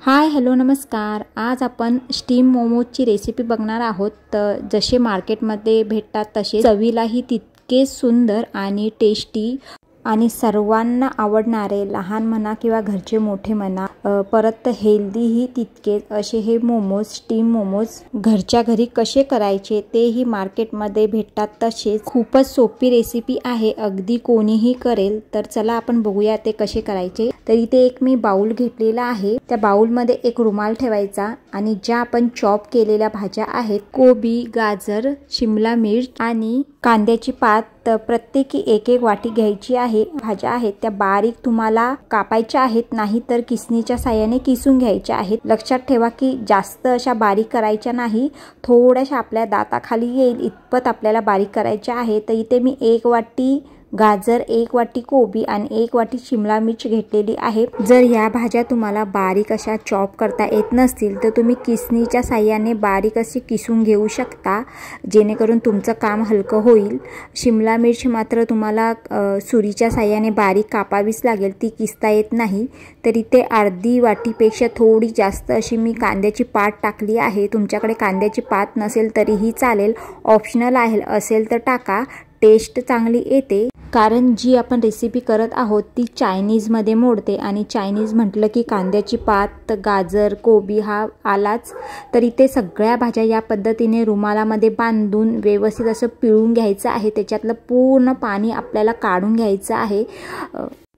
Hi hello नमस्कार। आज आपण स्टीम मोमोजची रेसिपी बघणार आहोत। तर जसे मार्केटमध्ये भेटतात तसे चवीलाही तितके सुंदर आणि टेस्टी आणि सर्वांना आवडणारे, लहान म्हणा किंवा घरचे मोठे म्हणा, परत हेल्दीही तितकेच असे हे मोमोज, स्टीम मोमोज घरच्या घरी कसे करायचे तेही मार्केटमध्ये भेटतात तसेच। खूपच सोपी रेसिपी आहे, अगदी कोणीही करेल। तर चला आपण बघूया ते कसे करायचे। तर इथे एक मी बाउल घेतलेला आहे, त्या बाउलमध्ये एक रुमाल ठेवायचा आणि ज्या आपण चॉप केलेल्या भाज्या आहेत, कोबी, गाजर, शिमला मिर्च आणि कांद्याची पात, प्रत्येकी एक एक वाटी घ्यायची आहे। भाज्या आहेत त्या बारीक तुम्हाला कापायच्या आहेत, नाही तर किसणीच्या साहाय्याने किसून घ्यायच्या आहेत। लक्षात ठेवा की जास्त अशा बारीक करायच्या नाही, थोड्याशा आपल्या दाताखाली येईल इतपत आपल्याला बारीक करायच्या आहे। तर इथे मी एक वाटी गाजर, एक वाटी कोबी आणि एक वाटी शिमला मिर्च घेतलेली आहे। जर या भाज्या तुम्हाला बारीक अशा चॉप करता येत नसतील तर तुम्ही किसणीच्या साहाय्याने बारीक अशी किसून घेऊ शकता, जेणेकरून तुमचं काम हलकं होईल। शिमला मिर्च मात्र तुम्हाला सुरीच्या साहाय्याने बारीक कापावीच लागेल, ती किसता येत नाही। तर इथे अर्धी वाटीपेक्षा थोडी जास्त अशी मी कांद्याची पात टाकली आहे। तुमच्याकडे कांद्याची पात नसेल तरीही चालेल, ऑप्शनल आहे, असेल तर टाका, टेस्ट चांगली येते। कारण जी आपण रेसिपी करत आहोत ती चायनीजमध्ये मोडते आणि चायनीज म्हटलं की कांद्याची पात, गाजर, कोबी हा आलाच। तर इथे सगळ्या भाज्या या पद्धतीने रुमालामध्ये बांधून व्यवस्थित असं पिळून घ्यायचं आहे, त्याच्यातलं पूर्ण पाणी आपल्याला काढून घ्यायचं आहे।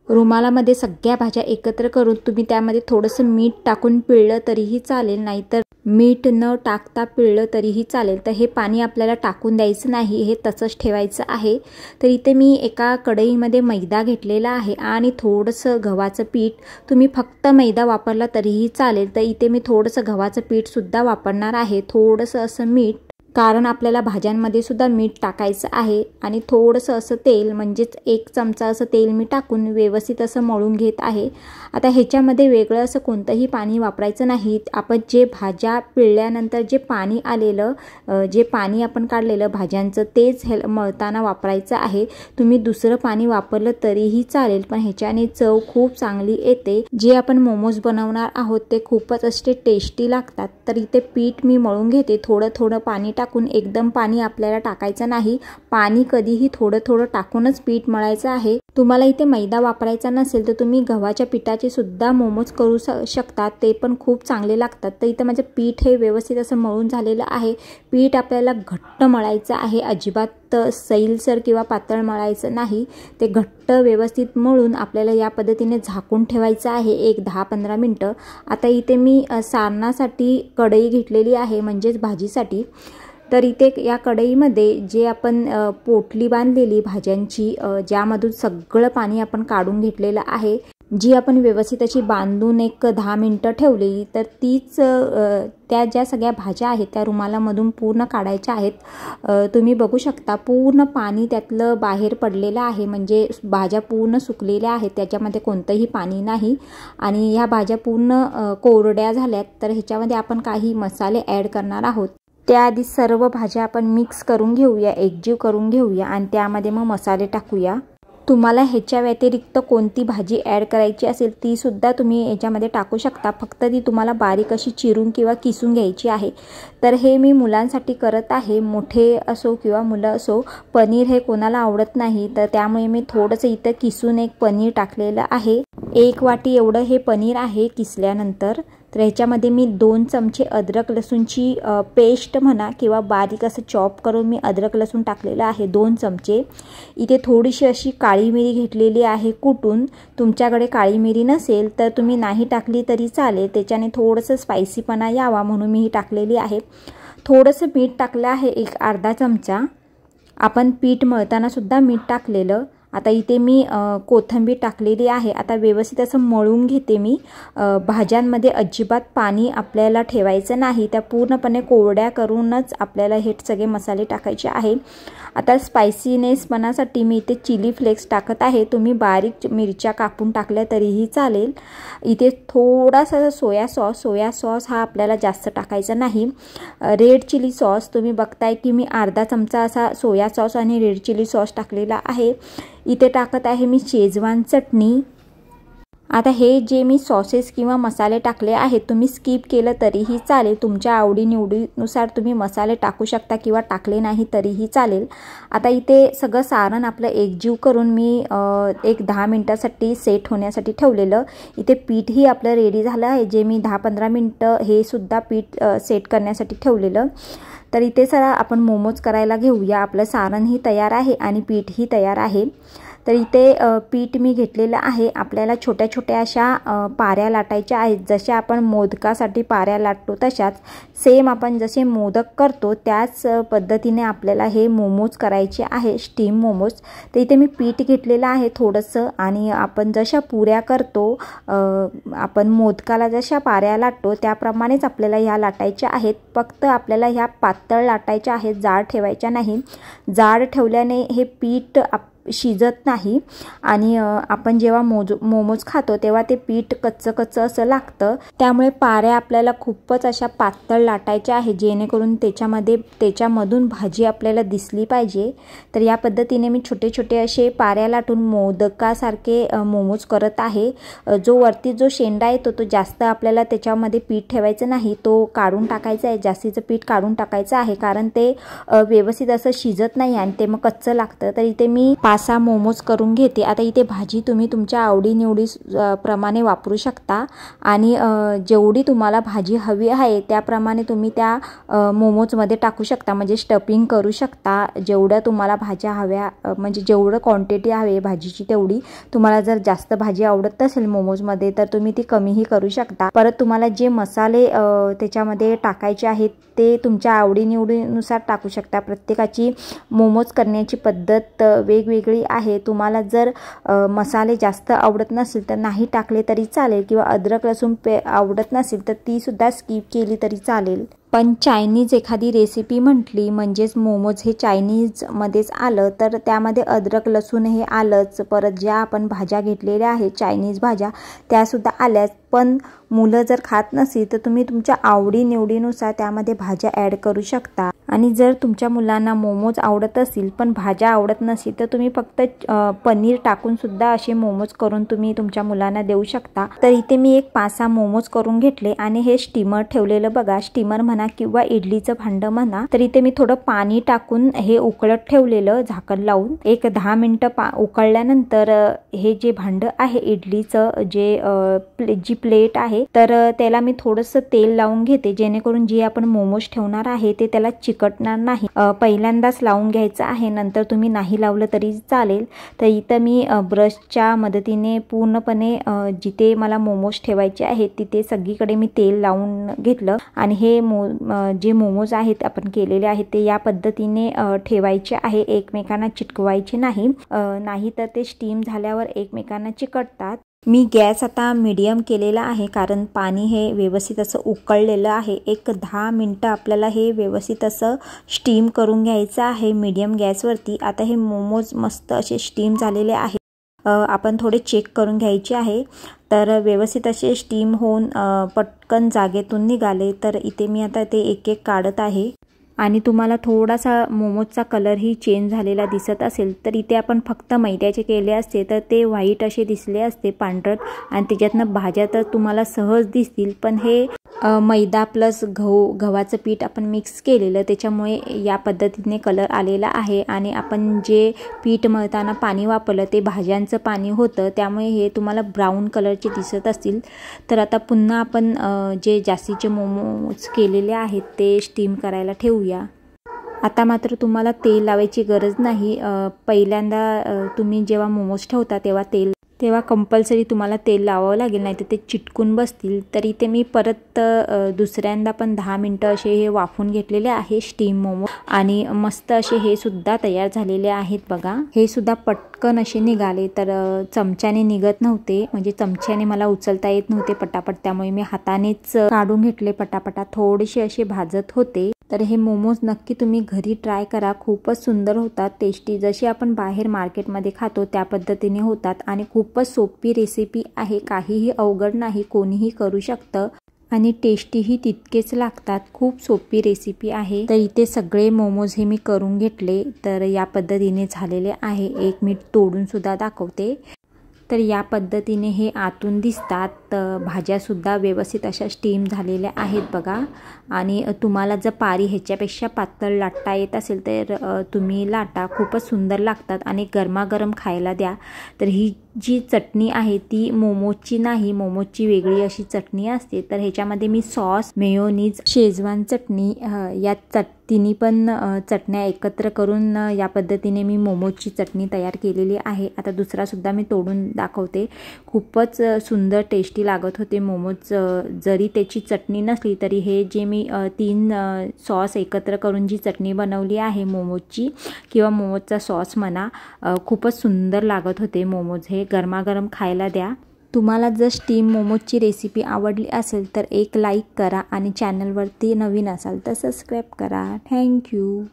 रुमालामध्ये सगळ्या भाज्या एकत्र करून तुम्ही त्यामध्ये थोडंसं मीठ टाकून पिळलं तरीही चालेल, नाहीतर मीठ न टाकता पिळलं तरीही चालेल। तर हे पाणी आपल्याला टाकून द्यायचं नाही, हे तसंच ठेवायचं आहे। तर इथे मी एका कढईमध्ये मैदा घेतलेला आहे आणि थोडंसं गव्हाचं पीठ, तुम्ही फक्त मैदा वापरला तरीही चालेल। तर इथे मी थोडंसं गव्हाचं पीठ सुद्धा वापरणार आहे, थोडंसं असं मीठ, कारण आपल्याला भाज्यांमध्ये सुद्धा मीठ टाकायचं आहे, आणि थोडंसं असं तेल, म्हणजेच एक चमचा असं तेल मी टाकून व्यवस्थित असं मळून घेत आहे। आता ह्याच्यामध्ये वेगळं असं कोणतंही पाणी वापरायचं नाही। आपण जे भाज्या पिळल्यानंतर जे पाणी आलेलं, जे पाणी आपण काढलेलं भाज्यांचं, तेच मळताना वापरायचं आहे। तुम्ही दुसरं पाणी वापरलं तरीही चालेल, पण ह्याच्याने चव खूप चांगली येते। जे आपण मोमोज बनवणार आहोत ते खूपच असे टेस्टी लागतात। तर इथे पीठ मी मळून घेते, थोडं थोडं पाणी टाकून, एकदम पाणी आपल्याला टाकायचं नाही, पाणी कधीही थोडं थोडं टाकूनच पीठ मळायचं आहे। तुम्हाला इथे मैदा वापरायचा नसेल तर तुम्ही गव्हाच्या पिठाचे सुद्धा मोमोज करू शकता, ते पण खूप चांगले लागतात। तर इथे माझं पीठ हे व्यवस्थित असं मळून झालेलं आहे। पीठ आपल्याला घट्ट मळायचं आहे, अजिबात सैलसर किंवा पातळ मळायचं नाही, ते घट्ट व्यवस्थित मळून आपल्याला या पद्धतीने झाकून ठेवायचं आहे एक 10-15 मिनटं। आता इथे मी सारणासाठी कढई घेतलेली आहे, म्हणजेच भाजीसाठी। तर इथे या कढईमध्ये जे आपण पोटली बांधलेली भाज्यांची, ज्यामधून सगळं पाणी आपण काढून घेतलेलं आहे, जी आपण व्यवस्थित अशी बांधून एक 10 मिनटं ठेवलेली, तर तीच त्या ज्या सगळ्या भाज्या आहेत त्या रुमालामधून पूर्ण काढायच्या आहेत। तुम्ही बघू शकता पूर्ण पाणी त्यातलं बाहेर पडलेलं आहे, म्हणजे भाज्या पूर्ण सुकलेल्या आहेत, त्याच्यामध्ये कोणतंही पाणी नाही। आणि ह्या भाज्या पूर्ण कोरड्या झाल्यात। तर ह्याच्यामध्ये आपण काही मसाले ॲड करणार आहोत। त्याआधी सर्व भाज्या आपण मिक्स करून घेऊया, एकजीव करून घेऊया आणि त्यामध्ये मग मसाले टाकूया। तुम्हाला ह्याच्या व्यतिरिक्त कोणती भाजी ॲड करायची असेल ती सुद्धा तुम्ही याच्यामध्ये टाकू शकता, फक्त ती तुम्हाला बारीक अशी चिरून किंवा किसून घ्यायची आहे। तर हे मी मुलांसाठी करत आहे, मोठे असो किंवा मुलं असो, पनीर हे कोणाला आवडत नाही, तर त्यामुळे मी थोडंसं इथं किसून एक पनीर टाकलेलं आहे। 1 वाटी एवढं हे पनीर आहे किसल्यानंतर। तर ह्याच्यामध्ये मी 2 चमचे अद्रक लसूणची पेस्ट म्हणा किंवा बारीक असं चॉप करून मी अद्रक लसूण टाकलेलं आहे 2 चमचे। इथे थोडीशी अशी काळी मिरी घेतलेली आहे कुटून, तुमच्याकडे काळी मिरी नसेल तर तुम्ही नाही टाकली तरी चालेल, त्याच्याने थोडंसं स्पायसीपणा यावा म्हणून मी ही टाकलेली आहे। थोडंसं मीठ टाकलं आहे, एक अर्धा चमचा, आपण पीठ मळताना सुद्धा मीठ टाकलेलं। आता इथे मी कोथिंबीर टाकलेली आहे। आता व्यवस्थित असं मळून घेते मी। भाज्यांमध्ये अजिबात पाणी आपल्याला ठेवायचं नाही, त्या पूर्णपणे कोरड्या करूनच आपल्याला हे सगळे मसाले टाकायचे आहे। आता स्पायसीनेसपणासाठी मी इथे चिली फ्लेक्स टाकत आहे, तुम्ही बारीक मिरच्या कापून टाकल्या तरीही चालेल। इथे थोडासा सोया सॉस हा आपल्याला जास्त टाकायचा नाही। रेड चिली सॉस तुम्ही बघताय की मी अर्धा चमचा असा सोया सॉस आणि रेड चिली सॉस टाकलेला आहे। इथे टाकत आहे मी शेजवान चटणी, आता हे जे मी सॉसेस किंवा मसाले टाकले आहेत तुम्ही स्किप केलं तरीही चालेल, तुमच्या आवडीनिवडीनुसार तुम्ही मसाले टाकू शकता किंवा टाकले नाही तरीही चालेल। आता इथे सगळं सारण आपलं एकजीव करून मी एक 10 मिनिटासाठी सेट होण्यासाठी ठेवलेलं। इथे पीठही आपलं रेडी झालं आहे, जे मी 10-15 मिनिटं हे सुद्धा पीठ सेट करण्यासाठी ठेवलेलं। तर इथे सरा आपण मोमोज करायला घेऊया। आपलं सारणही तयार आहे आणि पीठही तयार आहे। तर इथे पीठ मी घेतलेलं आहे। आपल्याला छोट्या छोट्या अशा पाऱ्या लाटायच्या आहेत, जशा आपण मोदकासाठी पाऱ्या लाटतो तशाच सेम आपण जसे मोदक करतो त्याच पद्धतीने आपल्याला हे मोमोज करायचे आहे, स्टीम मोमोज। तर इथे मी पीठ घेतलेलं आहे थोडंसं, आणि आपण जशा पुऱ्या करतो आपण मोदकाला जशा पाऱ्या लाटतो त्याप्रमाणेच आपल्याला ह्या लाटायच्या आहेत। फक्त आपल्याला ह्या पातळ लाटायच्या आहेत, जाड ठेवायच्या नाही। जाड ठेवल्याने हे पीठ शिजत नाही आणि आपण जेव्हा मोमोज खातो तेव्हा ते पीठ कच्चं कच्चं असं लागतं। त्यामुळे पाऱ्या आपल्याला खूपच अशा पातळ लाटायच्या आहेत, जेणेकरून त्याच्यामधून भाजी आपल्याला दिसली पाहिजे। तर या पद्धतीने मी छोटे छोटे असे पाऱ्या लाटून मोदकासारखे मोमोज करत आहे। जो वरती जो शेंडा येतो तो जास्त आपल्याला त्याच्यामध्ये पीठ ठेवायचं नाही, तो काढून टाकायचा आहे, जास्तीचं पीठ काढून टाकायचं आहे, कारण ते व्यवस्थित असं शिजत नाही आणि ते मग कच्चं लागतं। तर इथे मी 5-6 मोमोज करून घेते। आता इथे भाजी तुम्ही तुमच्या आवडीनिवडी प्रमाणे वापरू शकता आणि जेवढी तुम्हाला भाजी हवी आहे त्याप्रमाणे तुम्ही त्या मोमोजमध्ये टाकू शकता, म्हणजे स्टफिंग करू शकता। जेवढ्या तुम्हाला भाज्या हव्या, म्हणजे जेवढं क्वांटिटी हवी भाजीची तेवढी। तुम्हाला जर जास्त भाजी आवडत असेल मोमोजमध्ये तर तुम्ही ती कमीही करू शकता। परत तुम्हाला जे मसाले त्याच्यामध्ये टाकायचे आहेत ते तुमच्या आवडीनिवडीनुसार टाकू शकता। प्रत्येकाची मोमोज करण्याची पद्धत वेगवेगळी आहे। तुम्हाला जर मसाले जास्त आवडत नसेल तर नाही टाकले तरी चालेल, किंवा अद्रक लसूण आवडत नसेल तर ती सुद्धा स्किप केली तरी चालेल। पण चायनीज एखादी रेसिपी म्हटली म्हणजेच मोमोज हे चायनीजमध्येच आलं, तर त्यामध्ये अद्रक लसूण हे आलंच। परत ज्या आपण भाज्या घेतलेल्या आहेत चायनीज भाज्या त्यासुद्धा आल्याच। पण मुलं जर खात नसेल तर तुम्ही तुमच्या आवडीनिवडीनुसार त्यामध्ये भाज्या ॲड करू शकता। आणि जर तुमच्या मुलांना मोमोज आवडत असतील पण भाज्या आवडत नसेल तर तुम्ही फक्त पनीर टाकून सुद्धा असे मोमोज करून तुम्ही तुमच्या मुलांना देऊ शकता। तर इथे मी एक 5-6 मोमोज करून घेतले आणि हे स्टीमर ठेवलेलं बघा, स्टीमर म्हणा किंवा इडलीचं भांडं म्हणा। तर इथे मी थोडं पाणी टाकून हे उकळत ठेवलेलं झाकण लावून। एक 10 मिनिटं उकळल्यानंतर हे जे भांडं आहे इडलीचं, जी प्लेट आहे, तर त्याला मी थोडंसं तेल लावून घेते, जेणेकरून जे आपण मोमोज ठेवणार आहे ते त्याला चिकटणार नाही। पहिल्यांदाच लावून घ्यायचं आहे, नंतर तुम्ही नाही लावलं तरी चालेल। तर इथं मी ब्रशच्या मदतीने पूर्णपणे जिथे मला मोमोज ठेवायचे आहेत तिथे सगळीकडे मी तेल लावून घेतलं आणि हे जे मोमोज आहेत आपण केलेले आहेत ते या पद्धतीने ठेवायचे आहे, एकमेकांना चिटकवायचे नाही, नाही तर ते स्टीम झाल्यावर एकमेकांना चिकटतात। मी गॅस आता मीडियम केलेला आहे, कारण पाणी हे व्यवस्थित असं उकळलेलं आहे। एक 10 मिनिटं आपल्याला हे व्यवस्थित असं स्टीम करून घ्यायचं आहे मीडियम गॅसवरती। आता हे मोमोज मस्त असे स्टीम झालेले आहे, आपण थोडे चेक करून घ्यायचे आहे। तर व्यवस्थित असे स्टीम होऊन पटकन जागेतून निघाले। तर इथे मी आता ते एक एक काढत आहे आणि तुम्हाला थोडासा मोमोजचा कलरही चेंज झालेला दिसत असेल तर इथे आपण फक्त मैद्याचे केले असते तर ते व्हाईट असे दिसले असते, पांढरट, आणि त्याच्यातनं भाज्या तर तुम्हाला सहज दिसतील। पण हे मैदा प्लस गव्हाचं पीठ आपण मिक्स केलेलं त्याच्यामुळे या पद्धतीने कलर आलेला आहे। आणि आपण जे पीठ मळताना पाणी वापरलं ते भाज्यांचं पाणी होतं, त्यामुळे हे तुम्हाला ब्राऊन कलरचे दिसत असतील। तर आता पुन्हा आपण जे जास्तीचे मोमोज केलेले आहेत ते स्टीम करायला ठेवूया। आता मात्र तुम्हाला तेल लावायची गरज नाही। पहिल्यांदा तुम्ही जेव्हा मोमोज ठेवता तेव्हा कंपल्सरी तुम्हाला तेल लावावं लागेल, नाही तर ते चिटकून बसतील। तर इथे मी परत दुसऱ्यांदा पण 10 मिनिटं असे हे वाफून घेतलेले आहे स्टीम मोमो, आणि मस्त असे हे सुद्धा तयार झालेले आहेत बघा। हे सुद्धा पटकन असे निघाले, तर चमच्याने निघत नव्हते, म्हणजे चमच्याने मला उचलता येत नव्हते पटापट, त्यामुळे मी हातानेच काढून घेतले पटापटा, थोडेसे असे भाजत होते। तर हे मोमोज नक्की तुम्ही घरी ट्राय करा, खूपच सुंदर होतात, टेस्टी, जसे आपण बाहेर मार्केटमध्ये खातो त्या पद्धतीने होतात आणि खूपच सोपी रेसिपी आहे, काहीही अवघड नाही, कोणीही करू शकतं आणि टेस्टीही तितकेच लागतात। खूप सोपी रेसिपी आहे। तर इथे सगळे मोमोज हे मी करून घेतले, तर या पद्धतीने झालेले आहे। एक मी तोडून सुद्धा दाखवते। तर या पद्धतीने हे आतून दिसतात। भाज्यासुद्धा व्यवस्थित अशा स्टीम झालेल्या आहेत बघा। आणि तुम्हाला जर पारी ह्याच्यापेक्षा पातळ लाटता येत असेल तर तुम्ही लाटा, खूपच सुंदर लागतात आणि गरमागरम खायला द्या। तर ही जी चटणी आहे ती मोमोजची नाही, मोमोजची वेगळी अशी चटणी असते। तर ह्याच्यामध्ये मी सॉस, मेयोनीज, शेजवान चटणी या तिन्ही पण चटण्या एकत्र करून या पद्धतीने मी मोमोजची चटणी तयार केलेली आहे। आता दुसरा सुद्धा मी तोडून दाखवते। खूपच सुंदर टेस्टी लागत होते मोमोज। जरी त्याची चटणी नसली तरी हे जे मी 3 सॉस एकत्र करून जी चटणी बनवली आहे मोमोजची किंवा मोमोजचा सॉस म्हणा, खूपच सुंदर लागत होते मोमोज। हे गरमागरम खायला द्या। तुम्हाला जर स्टीम मोमोजची रेसिपी आवडली असेल तर एक लाईक करा आणि चॅनलवरती नवीन असाल तर सबस्क्राईब करा। थँक्यू।